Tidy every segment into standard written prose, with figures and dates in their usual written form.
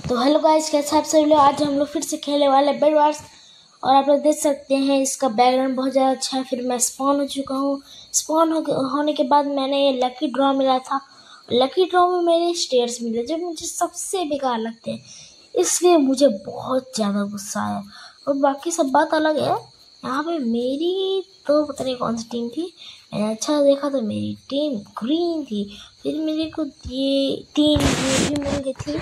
तो hello guys, कैसे आप सभी लोग। आज हम लोग फिर से खेलने वाले बेड वार्स। और आप लोग देख सकते हैं इसका बैकग्राउंड बहुत ज़्यादा अच्छा है। फिर मैं स्पॉन हो चुका हूँ। स्पॉन होने के बाद मैंने ये लकी ड्रॉ मिला था। लकी ड्रॉ में मेरे स्टेयर्स मिले जो मुझे सबसे बेकार लगते हैं, इसलिए मुझे बहुत ज़्यादा गुस्सा आया। और बाकी सब बात अलग है। यहाँ पे मेरी तो पता नहीं कौन सी टीम थी, मैंने अच्छा देखा तो मेरी टीम ग्रीन थी। फिर मेरे को ये 3 भी मिल गई थी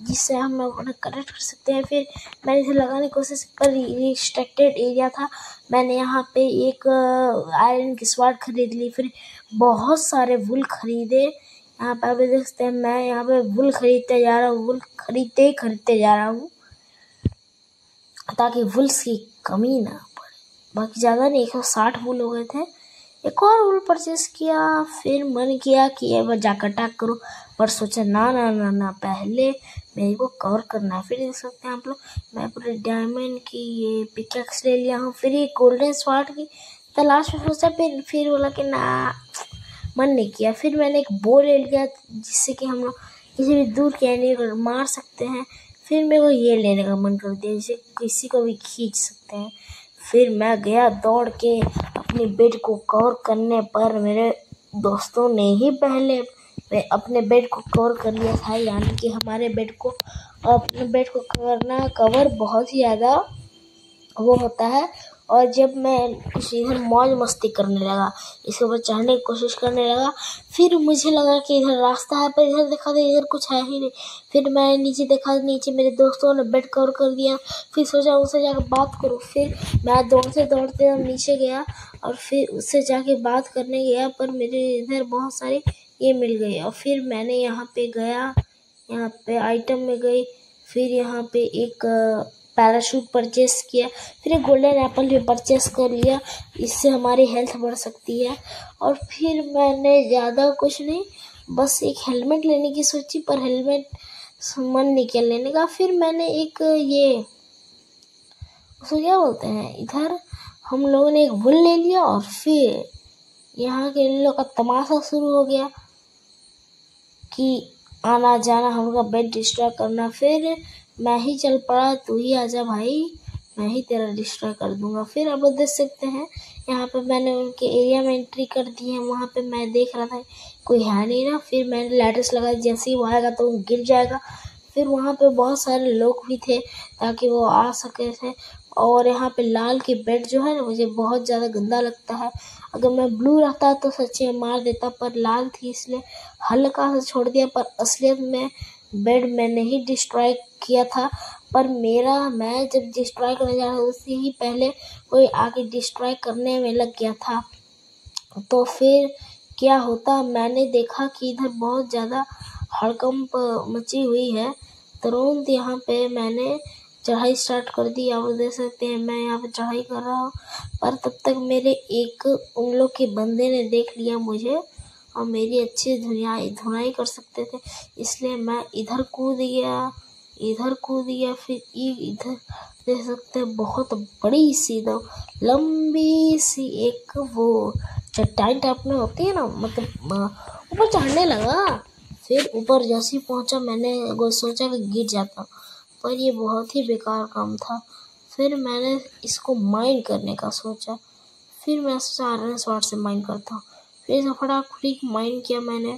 जिससे हम अपना कनेक्ट कर सकते हैं। फिर मैंने इसे लगाने की कोशिश पर रिस्ट्रिक्टेड एरिया था। मैंने यहाँ पे एक आयरन की स्वॉर्ड खरीद ली। फिर बहुत सारे वुल खरीदे। यहाँ पे आप देख सकते हैं मैं यहाँ पे वुल खरीदते जा रहा हूँ। वुल खरीदते जा रहा हूँ ताकि वुल्स की कमी ना पड़े। बाकी ज़्यादा नहीं, 160 वुल हो गए थे। एक और वुल परचेस किया। फिर मन किया कि एक बार जाकर अटैक करूं, पर सोचा ना ना ना ना, पहले मेरे को कवर करना है। फिर देख सकते हैं आप लोग, मैं पूरे डायमंड की ये पिकैक्स ले लिया हूँ। फिर ये गोल्डन स्वॉर्ड की तलाश में सोचा, फिर बोला कि ना, मन नहीं किया। फिर मैंने एक बो ले लिया जिससे कि हम लोग किसी भी दूर के एनिमल मार सकते हैं। फिर मेरे को ये लेने का मन कर दिया जिसे किसी को भी खींच सकते हैं। फिर मैं गया दौड़ के अपने बेड को कवर करने, पर मेरे दोस्तों ने ही पहले अपने बेड को कवर कर लिया था। यानी कि हमारे बेड को, अपने बेड को कवर बहुत ही ज़्यादा वो होता है। और जब मैं कुछ इधर मौज मस्ती करने लगा, इसके ऊपर चढ़ने की कोशिश करने लगा, फिर मुझे लगा कि इधर रास्ता है, पर इधर देखा तो इधर कुछ है ही नहीं। फिर मैं नीचे देखा, नीचे मेरे दोस्तों ने बेड कवर कर दिया। फिर सोचा उससे जाकर बात करूं। फिर मैं दौड़ते दौड़ते नीचे गया और फिर उससे जाके बात करने गया, पर मेरे इधर बहुत सारे ये मिल गए। और फिर मैंने यहाँ पे गया, यहाँ पे आइटम में गई। फिर यहाँ पे एक पैराशूट परचेस किया। फिर एक गोल्डन एप्पल भी परचेस कर लिया, इससे हमारी हेल्थ बढ़ सकती है। और फिर मैंने ज़्यादा कुछ नहीं, बस एक हेलमेट लेने की सोची, पर हेलमेट मन नहीं किया लेने का। फिर मैंने एक ये उसको क्या बोलते हैं, इधर हम लोगों ने एक वुल ले लिया। और फिर यहाँ के इन लोग का तमाशा शुरू हो गया कि आना जाना, हमका बेड डिस्ट्रॉय करना। फिर मैं ही चल पड़ा, तू ही आजा भाई, मैं ही तेरा डिस्ट्रॉय कर दूंगा। फिर आप लोग देख सकते हैं यहाँ पे मैंने उनके एरिया में एंट्री कर दी है। वहाँ पे मैं देख रहा था कोई है नहीं ना। फिर मैंने लैडर्स लगा, जैसे ही वो आएगा तो वो गिर जाएगा। फिर वहाँ पे बहुत सारे लोग भी थे ताकि वो आ सके थे। और यहाँ पे लाल की बेड जो है ना, मुझे बहुत ज़्यादा गंदा लगता है। अगर मैं ब्लू रहता तो सच्ची में मार देता, पर लाल थी इसलिए हल्का सा छोड़ दिया। पर असलियत में बेड मैंने ही डिस्ट्रॉय किया था। पर मैं जब डिस्ट्रॉय करने जा रहा था उससे ही पहले कोई आके डिस्ट्रॉय करने में लग गया था। तो फिर क्या होता, मैंने देखा कि इधर बहुत ज़्यादा हड़कंप मची हुई है। तुरंत यहाँ पे मैंने चढ़ाई स्टार्ट कर दी। आप देख सकते हैं मैं यहाँ पे चढ़ाई कर रहा हूँ, पर तब तक मेरे एक उन लोग के बंदे ने देख लिया मुझे और मेरी अच्छी धुनाई कर सकते थे, इसलिए मैं इधर कूद गया। फिर इधर देख सकते हैं बहुत बड़ी सी लंबी सी एक वो चट्टान टाइप में होती है ना, मतलब ऊपर चढ़ने लगा। फिर ऊपर जैसे ही पहुंचा मैंने सोचा कि गिर जाता, पर ये बहुत ही बेकार काम था। फिर मैंने इसको माइन करने का सोचा। फिर मैं सोचा आयरन स्वॉर्ड से माइन करता हूँ। फिर फटाफट माइन किया मैंने,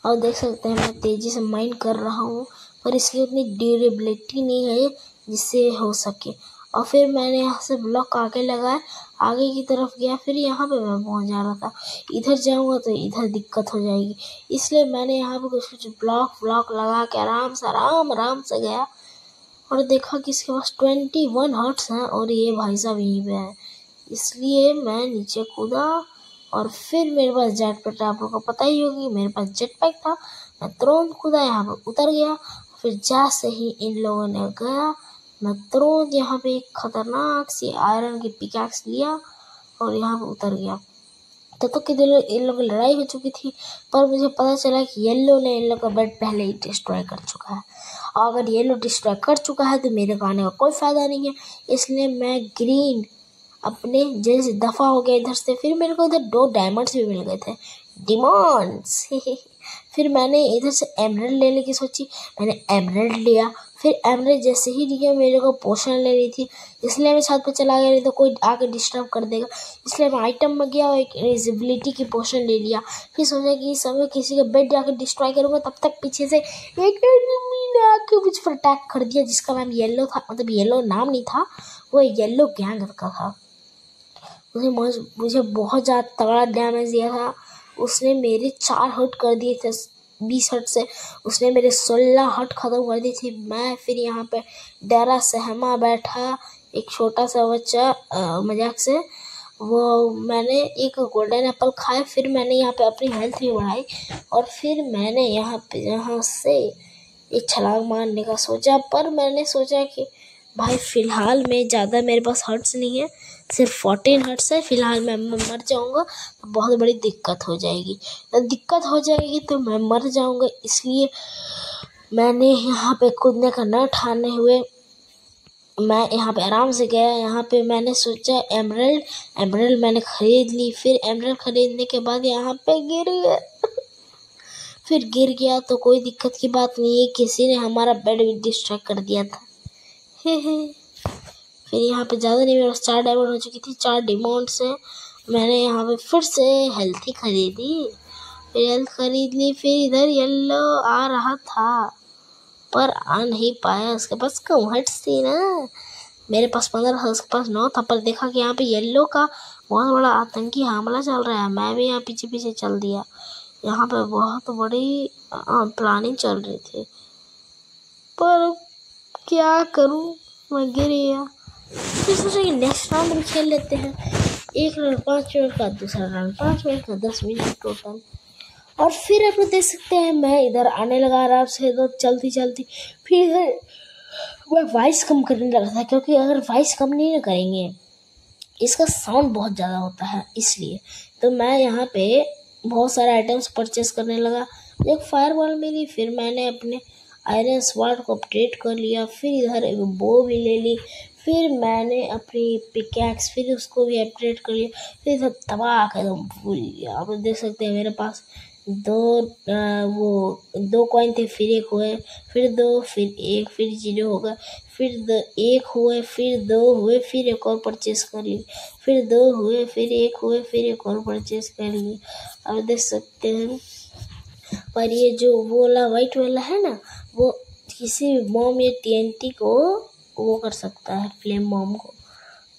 और देख सकते हैं मैं तेज़ी से माइन कर रहा हूँ, पर इसकी उतनी ड्यूरेबिलिटी नहीं है जिससे हो सके। और फिर मैंने यहाँ से ब्लॉक आगे लगाया, आगे की तरफ गया। फिर यहाँ पे मैं पहुँच जा रहा था, इधर जाऊँगा तो इधर दिक्कत हो जाएगी, इसलिए मैंने यहाँ पे कुछ ब्लॉक लगा के आराम से गया। और देखा कि इसके पास 21 हर्ट्स हैं और ये भाई साहब यहीं पे है, इसलिए मैं नीचे कूदा। और फिर मेरे पास जेट पैक, आप लोगों को पता ही होगी मेरे पास जेट पैक था। मैं तुरंत कूदा, यहाँ पे उतर गया। फिर जैसे ही इन लोगों ने गया, मैं तुरंत यहाँ पे एक खतरनाक सी आयरन की पिकैक्स लिया और यहाँ पे उतर गया। तब तक इन लोगों की लड़ाई हो चुकी थी, पर मुझे पता चला कि येलो ने इन लोग का बेड पहले ही डिस्ट्रॉय कर चुका है। और अगर येलो डिस्ट्रॉय कर चुका है तो मेरे को आने का कोई फ़ायदा नहीं है, इसलिए मैं ग्रीन अपने जैसे दफ़ा हो गया इधर से। फिर मेरे को इधर 2 डायमंड्स भी मिल गए थे, डिमॉन्ड्स। फिर मैंने इधर से एमराल्ड लेने की सोची, मैंने एमराल्ड लिया। फिर एमराल्ड जैसे ही लिया मेरे को पोशन लेनी थी, इसलिए मैं छत पे चला गया, नहीं तो कोई आके डिस्टर्ब कर देगा। इसलिए मैं आइटम में गया और एक इनविजिबिलिटी की पोशन ले लिया। फिर सोचा कि इस समय किसी का बेड जाकर डिस्ट्रॉय करूंगा, तब तक पीछे से एक एनिमी ने आके मुझ पर अटैक कर दिया, जिसका नाम येलो था। मतलब येलो नाम नहीं था, वो येलो गैंग का था। मुझे बहुत ज़्यादा तगड़ा डैमेज दिया था। उसने मेरे 4 हर्ट कर दिए थे 20 हर्ट से, उसने मेरे 16 हर्ट ख़त्म कर दी थी। मैं फिर यहाँ पे डरा सहमा बैठा, एक छोटा सा बच्चा मजाक से। वो मैंने एक गोल्डन एप्पल खाया, फिर मैंने यहाँ पे अपनी हेल्थ भी बढ़ाई, और फिर मैंने यहाँ से एक छलांग मारने का सोचा। पर मैंने सोचा कि भाई फ़िलहाल में ज़्यादा मेरे पास हर्ट्स नहीं है, सिर्फ 14 हर्ट्स है। फ़िलहाल मैं मर जाऊंगा तो बहुत बड़ी दिक्कत हो जाएगी, तो मैं मर जाऊंगा। इसलिए मैंने यहाँ पे कूदने का न ठाने हुए मैं यहाँ पे आराम से गया। यहाँ पे मैंने सोचा एमराल्ड मैंने खरीद ली। फिर एमराल्ड खरीदने के बाद यहाँ पे गिर गया। फिर गिर गया तो कोई दिक्कत की बात नहीं है, किसी ने हमारा बेड भी डिस्ट्रैक्ट कर दिया था। फिर यहाँ पे ज़्यादा नहीं, मेरे पास 4 डायमंड हो चुकी थी। 4 डायमंड से मैंने यहाँ पे फिर से हेल्थ ही खरीदी। फिर हेल्थ खरीद ली। फिर इधर येलो आ रहा था पर आ नहीं पाया, उसके पास कम हर्ट्स थी ना। मेरे पास 15 था, उसके पास 9 था। पर देखा कि यहाँ पे येलो का बहुत बड़ा आतंकी हमला चल रहा है। मैं भी यहाँ पीछे पीछे चल दिया। यहाँ पे बहुत बड़ी प्लानिंग चल रही थी, पर क्या करूँ, मैं गिर गया। फिर सोचा कि नेक्स्ट राउंड भी खेल लेते हैं। एक राउंड 5 मिनट का, दूसरा राउंड 5 मिनट का, 10 मिनट टोटल। और फिर आप लोग देख सकते हैं मैं इधर आने लगा आराम से, तो चलती फिर इधर मैं वॉइस कम करने लगा था, क्योंकि अगर वॉइस कम नहीं करेंगे इसका साउंड बहुत ज़्यादा होता है, इसलिए। तो मैं यहाँ पे बहुत सारे आइटम्स परचेस करने लगा। एक फायरबॉल मिली, फिर मैंने अपने आयरन स्वॉर्ड को अपडेट कर लिया। फिर इधर एक बो भी ले ली। फिर मैंने अपनी पिकैक्स फिर उसको भी अपडेट कर लिया। फिर इधर तबाह कर एकदम भूल गया। आप देख सकते हैं मेरे पास 2 कॉइन थे, फिर 1 हुए, फिर 2, फिर 1, फिर 0 हो गया, फिर 1 हुए, फिर 2 हुए, फिर एक और परचेस कर ली, फिर 2 हुए, फिर 1 हुए, फिर एक और परचेस कर ली। आप देख सकते हैं। पर ये जो वो वाला वाइट वाला है ना, वो किसी भी बॉम्ब या TNT को वो कर सकता है, फ्लेम बॉम्ब को।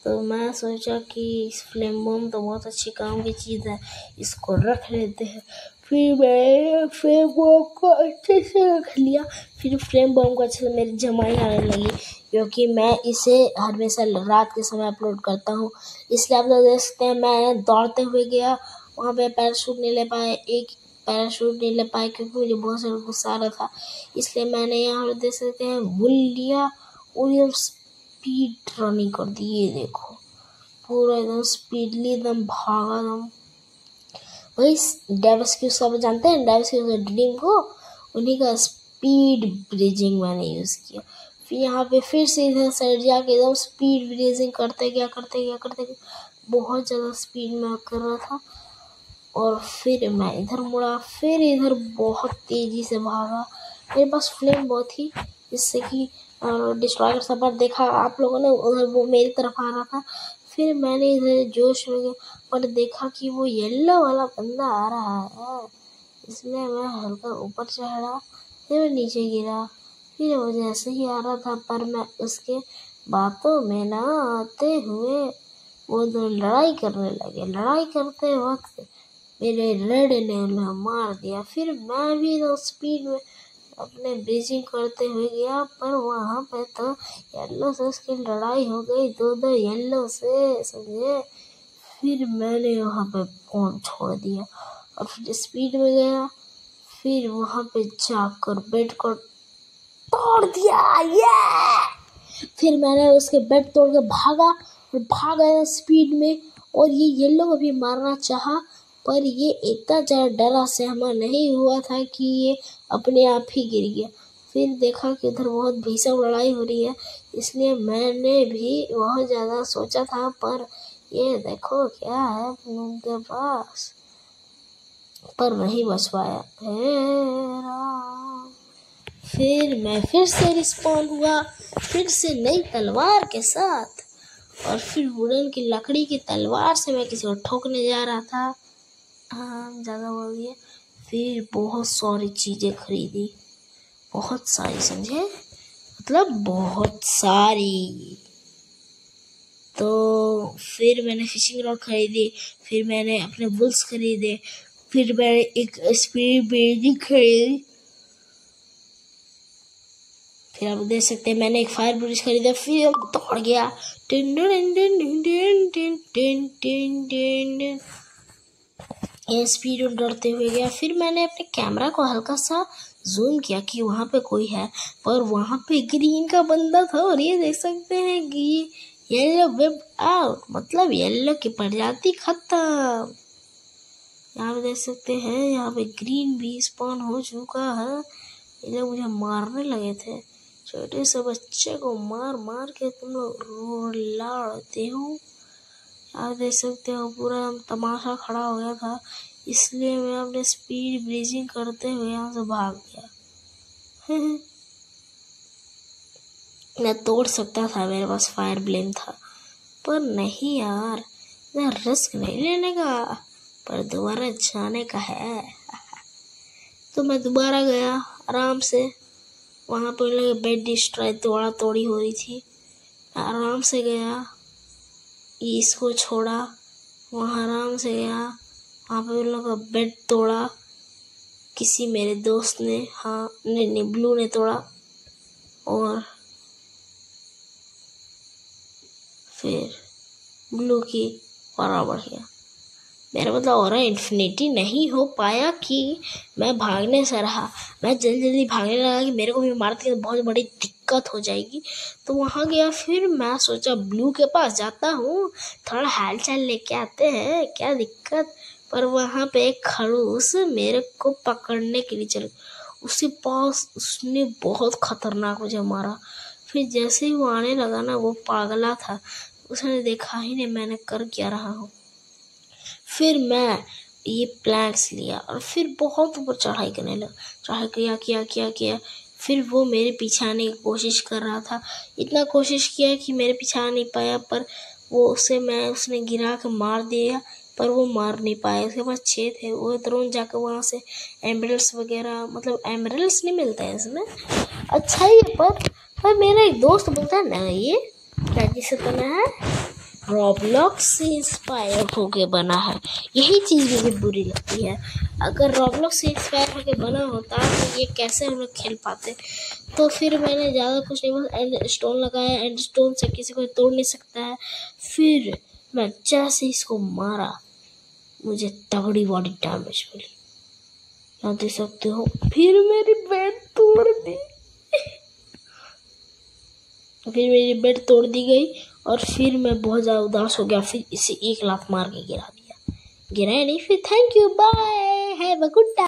तो मैं सोचा कि इस फ्लेम बॉम्ब तो बहुत अच्छी काम की चीज़ है, इसको रख लेते हैं। फिर मैं फ्लेम बॉम्ब को अच्छे से रख लिया। फिर फ्लेम बॉम्ब को अच्छे से मेरी जमाई आने लगी, क्योंकि मैं इसे हमेशा रात के समय अपलोड करता हूँ। इसलिए आप लोग देख सकते हैं मैं दौड़ते हुए गया, वहाँ पे पैराशूट नहीं ले पाए, क्योंकि मुझे बहुत सारा गुस्सा आ रहा था। इसलिए मैंने यहाँ देख सकते हैं वुल लिया और स्पीड रनिंग कर दी। ये देखो पूरा एकदम स्पीडली एकदम भागा एकदम। वही डेवस्क्यू सब जानते हैं, डेवस्क्यू ड्रीम को, उन्हीं का स्पीड ब्रिजिंग मैंने यूज़ किया। फिर यहाँ पे फिर से इधर साइड जाके एकदम स्पीड ब्रिजिंग करते गया बहुत ज़्यादा स्पीड में कर रहा था। और फिर मैं इधर मुड़ा, फिर इधर बहुत तेज़ी से भागा। मेरे पास फ्लेम बहुत थी, जिससे कि डिस्ट्रॉयर सब देखा आप लोगों ने, उधर वो मेरी तरफ आ रहा था। फिर मैंने इधर जोश में गया, पर देखा कि वो येलो वाला बंदा आ रहा है, इसलिए मैं हल्का ऊपर चढ़ा, फिर नीचे गिरा। फिर वो जैसे ही आ रहा था, पर मैं उसके बातों में ना आते हुए वो दोनों लड़ाई करने लगे। लड़ाई करते वक्त मेरे रेड ने उन्हें मार दिया। फिर मैं भी स्पीड में अपने ब्रिजिंग करते हुए गया, पर वहाँ पे तो येलो से उसकी लड़ाई हो गई, 2 येलो से, समझे। फिर मैंने वहाँ पे फोन छोड़ दिया और फिर स्पीड में गया। फिर वहाँ पे जाकर बेड को तोड़ दिया, ये। फिर मैंने उसके बेड तोड़ के भागा स्पीड में, और ये येलो को भी मारना चाहा, पर ये इतना ज़्यादा डरा सहमा नहीं हुआ था कि ये अपने आप ही गिर गया। फिर देखा कि उधर बहुत भीषण लड़ाई हो रही है, इसलिए मैंने भी बहुत ज़्यादा सोचा था, पर ये देखो क्या है उनके पास। पर नहीं बच पाया। फिर मैं फिर से रिस्पॉन्ड हुआ, फिर से नई तलवार के साथ, और फिर वुडन की लकड़ी की तलवार से मैं किसी को ठोकने जा रहा था। हाँ, ज़्यादा बोल दिया। फिर बहुत सारी चीज़ें खरीदी, बहुत सारी, समझे, मतलब बहुत सारी। तो फिर मैंने फिशिंग रॉड खरीदी, फिर मैंने अपने बुल्स खरीदे, फिर मैंने एक स्पीड ब्रीजिंग खरीदी, फिर आप देख सकते हैं मैंने एक फायर ब्रिज खरीदा, फिर हम दौड़ गया, ये स्पीड में डरते हुए गया। फिर मैंने अपने कैमरा को हल्का सा जूम किया कि वहाँ पे कोई है, पर वहाँ पे ग्रीन का बंदा था, और ये देख सकते हैं कि येलो वेब आउट, मतलब येलो की प्रजाति खत्म। यहाँ पे देख सकते हैं, यहाँ पे ग्रीन भी स्पॉन हो चुका है। ये लोग मुझे मारने लगे थे, छोटे से बच्चे को मार मार के तुम लोग रुलाते हो। आप देख सकते हो पूरा तमाशा खड़ा हो गया था, इसलिए मैं अपने स्पीड ब्रीजिंग करते हुए यहाँ से भाग गया। मैं तोड़ सकता था, मेरे पास फायर ब्लेम था, पर नहीं यार, मैं रिस्क नहीं लेने का, पर दोबारा जाने का है। तो मैं दोबारा गया आराम से, वहाँ पर लगे बेड डिस्ट्रॉय तोड़ा तोड़ी हो रही थी, मैं आराम से गया, इसको छोड़ा, वहाँ आराम से गया, वहाँ पे उन लोगों का बेड तोड़ा, किसी मेरे दोस्त ने, हाँ नहीं ब्लू ने तोड़ा, और फिर ब्लू की ऑरा बढ़ गया। मेरा मतलब ऑरा इन्फिनिटी नहीं हो पाया कि मैं भागने से रहा, मैं जल्दी जल्दी भागने लगा कि मेरे को भी मारते तो बहुत बड़ी दिक्कत हो जाएगी। तो वहाँ गया, फिर मैं सोचा ब्लू के पास जाता हूँ, थोड़ा हाल चाल लेके आते हैं, क्या दिक्कत। पर वहाँ पे एक खड़ूस मेरे को पकड़ने के लिए चल, उसके पास उसने बहुत खतरनाक मुझे मारा। फिर जैसे ही वो आने लगा ना, वो पागला था, उसने देखा ही नहीं मैंने कर क्या रहा हूँ। फिर मैं ये प्लैंक्स लिया और फिर बहुत ऊपर चढ़ाई करने लगा, चढ़ाई किया। फिर वो मेरे पीछे आने की कोशिश कर रहा था, इतना कोशिश किया कि मेरे पीछे आ नहीं पाया, पर उसने गिरा के मार दिया, पर वो मार नहीं पाया। उसके पास 6 थे, वो तुरंत जाकर वहाँ से एमरल्ड्स वगैरह, मतलब एमरल्ड्स नहीं मिलता है इसमें, अच्छा ही है, पर मेरा एक दोस्त बोलता है ना, ये क्या जिसे बना है, रॉब्लॉक्स से इंस्पायर होके बना है। यही चीज़ मुझे बुरी लगती है, अगर रॉब्लॉक्स से इंस्पायर होके बना होता तो ये कैसे हम लोग खेल पाते। तो फिर मैंने ज़्यादा कुछ नहीं, बस एंड स्टोन लगाया, एंड स्टोन से किसी को तोड़ नहीं सकता है। फिर मैं जैसे इसको मारा, मुझे तगड़ी बॉडी डैमेज मिली, यहाँ देख सकते हो। फिर मेरी बेड तोड़ दी फिर मेरी बेड तोड़ दी गई, और फिर मैं बहुत ज़्यादा उदास हो गया। फिर इसे 1 लात मार के गिरा नहीं, फिर thank you, bye, have a good time.